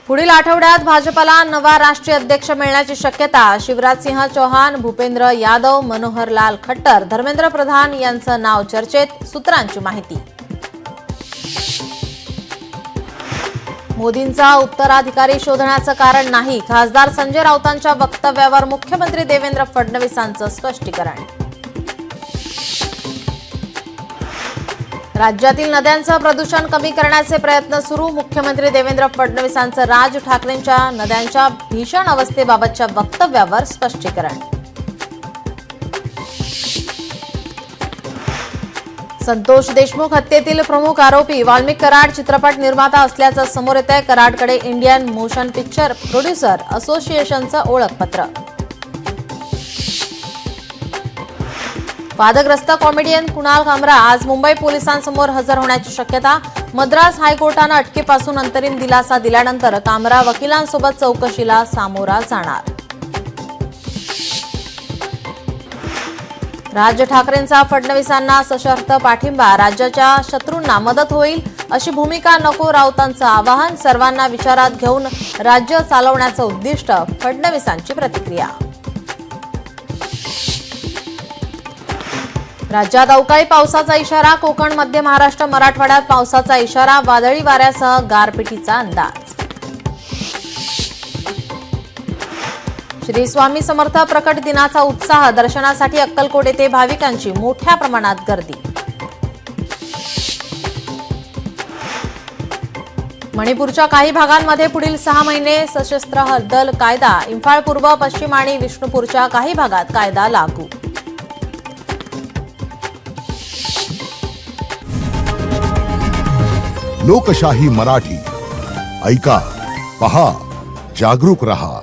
पुढील आठवड्यात भाजपला नवा राष्ट्रीय अध्यक्ष मिळण्याची शक्यता. शिवराज सिंह चौहान, भूपेंद्र यादव, मनोहर लाल खट्टर, धर्मेंद्र प्रधान यांचं नाव चर्चेत. सूत्रांची माहिती. मोदींचा उत्तराधिकारी शोधण्याचं कारण नाही. खासदार संजय राऊतांच्या वक्तव्यावर मुख्यमंत्री देवेंद्र फडणवीसांचं स्पष्टीकरण. राज्यातील नद्यांचं प्रदूषण कमी करण्याचे प्रयत्न सुरू. मुख्यमंत्री देवेंद्र फडणवीसांचं राज ठाकरेंच्या नद्यांच्या भीषण अवस्थेबाबतच्या वक्तव्यावर स्पष्टीकरण. संतोष देशमुख हत्येतील प्रमुख आरोपी वाल्मिक कराड चित्रपट निर्माता असल्याचं समोर येतंय. कराडकडे इंडियन मोशन पिक्चर प्रोड्युसर असोसिएशनचं ओळखपत्र. वादग्रस्त कॉमेडियन कुणाल कामरा आज मुंबई पोलिसांसमोर हजर होण्याची शक्यता. मद्रास हायकोर्टानं अटकेपासून अंतरिम दिलासा दिल्यानंतर कामरा वकिलांसोबत चौकशीला सामोरा जाणार. राज ठाकरेंचा फडणवीसांना सशर्त पाठिंबा. राज्याच्या शत्रूंना मदत होईल अशी भूमिका नको. राऊतांचं आवाहन. सर्वांना विचारात घेऊन राज्य चालवण्याचं उद्दिष्ट. फडणवीसांची प्रतिक्रिया. राज्यात अवकाळी पावसाचा इशारा. कोकण, मध्य महाराष्ट्र, मराठवाड्यात पावसाचा इशारा. वादळी वाऱ्यासह गारपिटीचा अंदाज. श्री स्वामी समर्थ प्रकट दिनाचा उत्साह. दर्शनासाठी अक्कलकोट येथे भाविकांची मोठ्या प्रमाणात गर्दी. मणिपूरच्या काही भागांमध्ये पुढील 6 महिने सशस्त्र दल कायदा. इम्फाळ पूर्व, पश्चिम आणि विष्णुपूरच्या काही भागात कायदा लागू. लोकशाही मराठी ऐका, पहा, जागरूक रहा.